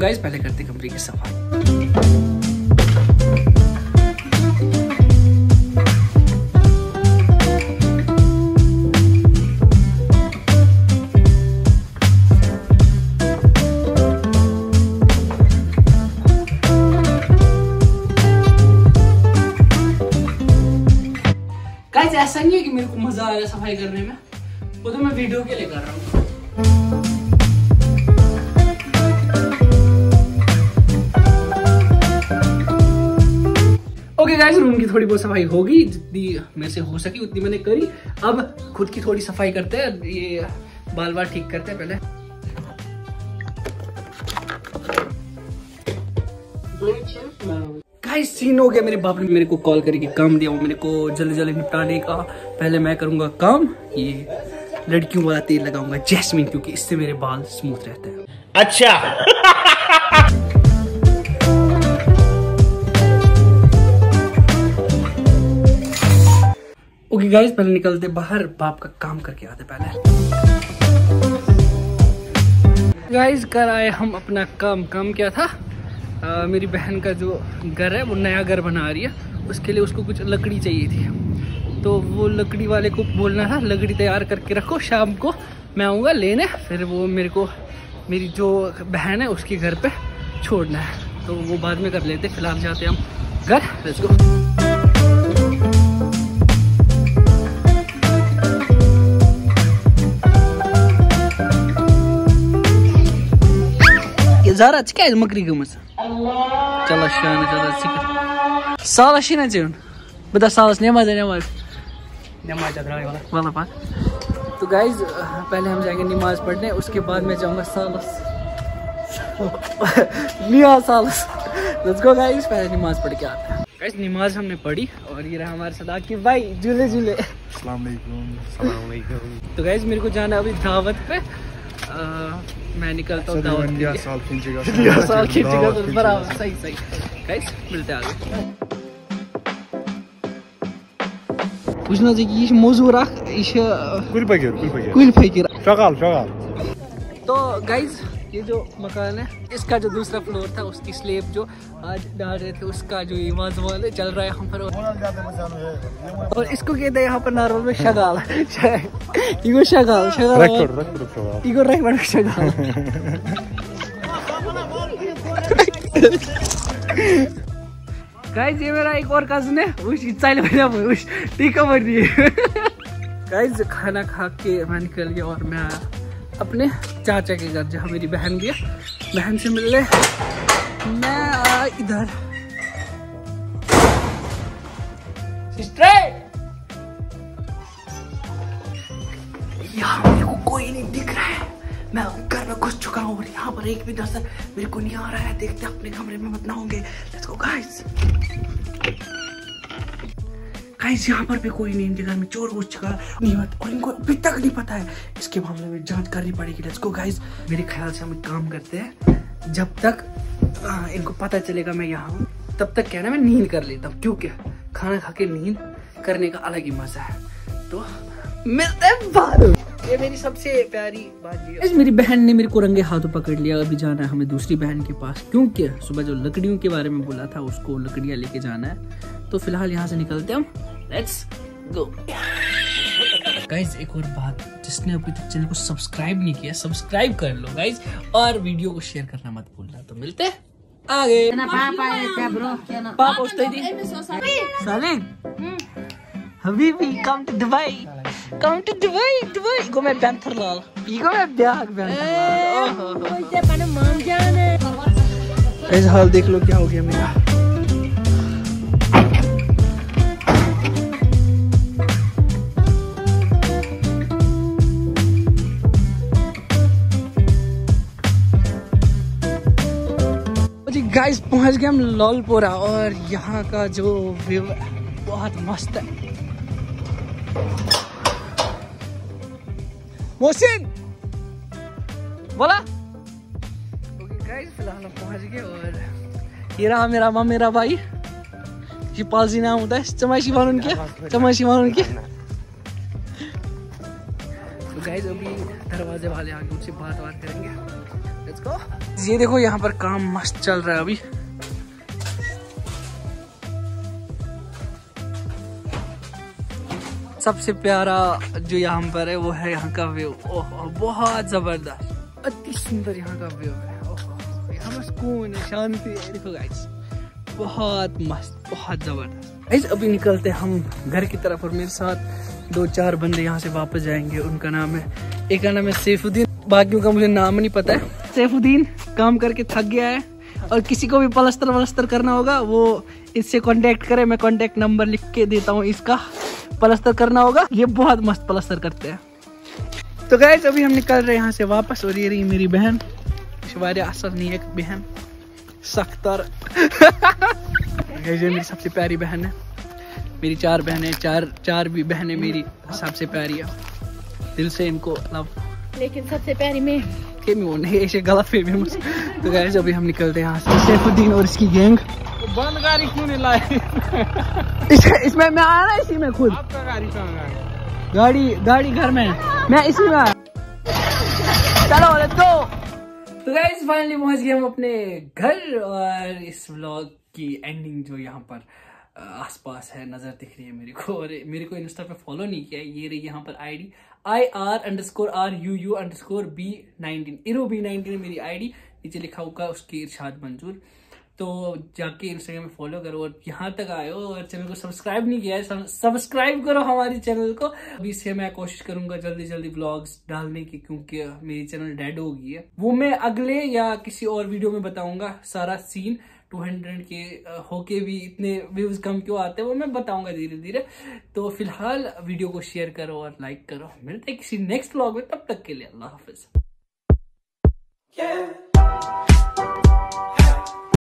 Guys पहले करते कमरे की सफाई। गाइस ऐसा नहीं है कि मेरे को मजा आएगा सफाई करने में, वो तो मैं वीडियो के लिए कर रहा हूँ। ओके गाइस, रूम की थोड़ी बहुत सफाई होगी, जितनी मेरे से हो सकी उतनी मैंने करी। अब खुद की थोड़ी सफाई करते हैं, ये बाल बाल ठीक करते हैं पहले। गाइस सीन हो गया, मेरे बाप ने मेरे को कॉल करके काम दिया, वो मेरे को जल्दी जल्दी निपटाने का। पहले मैं करूंगा काम, ये लड़कियों वाला तेल लगाऊंगा जैस्मिन, क्योंकि इससे मेरे बाल स्मूथ रहते हैं। अच्छा। ओके गाइस, पहले निकलते बाहर, बाप का काम करके आते पहले। गाइस कर आए हम अपना काम। काम क्या था, मेरी बहन का जो घर है वो नया घर बना रही है, उसके लिए उसको कुछ लकड़ी चाहिए थी, तो वो लकड़ी वाले को बोलना था लकड़ी तैयार करके रखो, शाम को मैं आऊँगा लेने, फिर वो मेरे को मेरी जो बहन है उसके घर पे छोड़ना है, तो वो बाद में कर लेते। फिलहाल जाते हम घर, let's go. Zara çıkayız makrigimiz. Çalışan çalışıyor. Sağlaşın acın. Bu da sağlaş ne maz. नमाज चल रहा है वाला बात। तो गाइज पहले हम जाएंगे नमाज पढ़ने, उसके बाद मैं जाऊंगा सालस मियां सालस। लेट्स गो गाइज, पहले नमाज पढ़ के आते हैं। गाइज नमाज हमने पढ़ी और ये रहा हमारे साथ आकिब भाई, झूले झूले। अस्सलाम वालेकुम। तो गाइज मेरे को जाना अभी दावत पे, मैं निकलता हूँ दावत के लिए। साल खींचेगा तो बराबर सही सही। गाइस मिलते हैं आगे। पूछना चाहिए ये मौजूद रख, ये कुल फकीर शगाल। तो गाइस ये जो मकान है, इसका जो दूसरा फ्लोर था, उसकी स्लेब जो आज डाल रहे थे, उसका जो इमाज वाले चल रहा है यहाँ पर, और इसको कहते हैं यहाँ पर नॉर्मल में शगाल। इगो शगाल गाइस ये मेरा एक और कजन है, गाइस खाना खा के मैं निकल गया और मैं अपने चाचा के घर, जहाँ मेरी बहन भी है, बहन से मिलने मैं आया इधर। यहाँ मेरे को कोई नहीं दिख रहा है, मैं घर में घुस चुका हूँ और यहाँ पर एक भी नजर मेरे को नहीं आ रहा है। देखते अपने कमरे में मत ना होंगे। Let's go guys. गाइस यहाँ पर भी कोई नहीं, इनके घर में चोर घुस चुका नहीं है और इनको अभी तक नहीं पता है, इसके मामले में जांच करनी पड़ेगी। Let's go guys. मेरे ख्याल से हम एक काम करते हैं, जब तक इनको पता चलेगा मैं यहाँ हूँ, तब तक क्या ना मैं नींद कर लेता हूँ, क्योंकि खाना खा के नींद करने का अलग ही मजा है। तो मिलते हैं बाद। ये मेरी सबसे प्यारी बात है। मेरी बहन ने मेरे को रंगे हाथों पकड़ लिया, अभी जाना है हमें दूसरी बहन के पास, क्योंकि सुबह जो लकड़ियों के बारे में बोला था उसको लकड़ियां लेके जाना है। तो फिलहाल यहाँ से निकलते हम, लेट्स गो। गाइज एक और बात, जिसने अभी तक चैनल को सब्सक्राइब नहीं किया, सब्सक्राइब कर लो गाइज, और वीडियो को शेयर करना मत भूलना। तो मिलते हैं आगे। पापा Habibi, come to Dubai. Come to Dubai, Dubai. Igo मैं बैंथर लाल. Igo मैं ब्याग बैंथर लाल. इस हाल देख लो क्या हो गया मेरा. गाइस पहुंच गए हम लालपुरा और यहाँ का जो व्यू बहुत मस्त है. मोहसिन बोला. ओके गाइस फिलहाल हम पहुंच गए और ये रहा मेरा मामा मेरा भाई. ये पालजी नाम होता है. चमाशी वालों के चमाशी वालों के. तो गाइस अभी दरवाजे वाले आगे उनसे बात करेंगे. Let's go. ये देखो यहाँ पर काम मस्त चल रहा है अभी। सबसे प्यारा जो यहाँ पर है वो है यहाँ का व्यू। ओह बहुत जबरदस्त, अति सुंदर यहाँ का व्यू है। ओह यहाँ पर सुकून है, शांति है। देखो गाइस बहुत मस्त, बहुत जबरदस्त। गाइस अभी निकलते हैं हम घर की तरफ और मेरे साथ 2-4 बंदे यहाँ से वापस जाएंगे। उनका नाम है, एक का नाम है सैफुद्दीन, बाकियों का मुझे नाम नहीं पता है। सैफुद्दीन काम करके थक गया है और किसी को भी प्लास्टर करना होगा वो इससे कांटेक्ट करे। मैं कांटेक्ट नंबर लिख के देता हूँ, इसका प्लास्टर करना होगा। ये बहुत मस्त प्लास्टर करते हैं। तो गाइस अभी हम निकल रहे हैं यहाँ से वापस और ये रही मेरी बहन शिवारिया असर नहीं एक बहन सख्तर। ये मेरी सबसे प्यारी बहन है। मेरी 4 बहनें, चार भी बहनें मेरी सबसे प्यारी है। दिल से इनको लव, लेकिन सबसे प्यारी में वो नहीं ऐसे गलत फहमी मुझसे। तो गाइस अभी हम निकलते हैं यहाँ से। सैफुद्दीन और इसकी गैंग। बंद गाड़ी क्यों नहीं लाई? इसमें मैं आया ना, इसी में खुद। आपका गाड़ी कहाँ है? गाड़ी घर में, मैं इसी में आया। चलो लेट्स गो। तो गाइस फाइनली पहुंच गए हम अपने घर और इस व्लॉग की एंडिंग जो यहाँ पर आसपास है नजर दिख रही है मेरे को। और मेरे को इंस्टा पे फॉलो नहीं किया, ये रही यहाँ पर आईडी IR_RUU_B19 इरोB19 मेरी आईडी। नीचे लिखा होगा उसकी इरशाद मंजूर। तो जाके इंस्टाग्राम में फॉलो करो और यहाँ तक आए हो और चैनल को सब्सक्राइब नहीं किया है, सब्सक्राइब करो हमारे चैनल को। अभी से मैं कोशिश करूंगा जल्दी व्लॉग्स डालने की, क्योंकि मेरी चैनल डेड हो गई है। वो मैं अगले या किसी और वीडियो में बताऊंगा सारा सीन। 200 के होके भी इतने व्यूज कम क्यों आते हैं वो मैं बताऊंगा धीरे धीरे। तो फिलहाल वीडियो को शेयर करो और लाइक करो। मिलते हैं किसी नेक्स्ट व्लॉग में, तब तक के लिए अल्लाह हाफिज।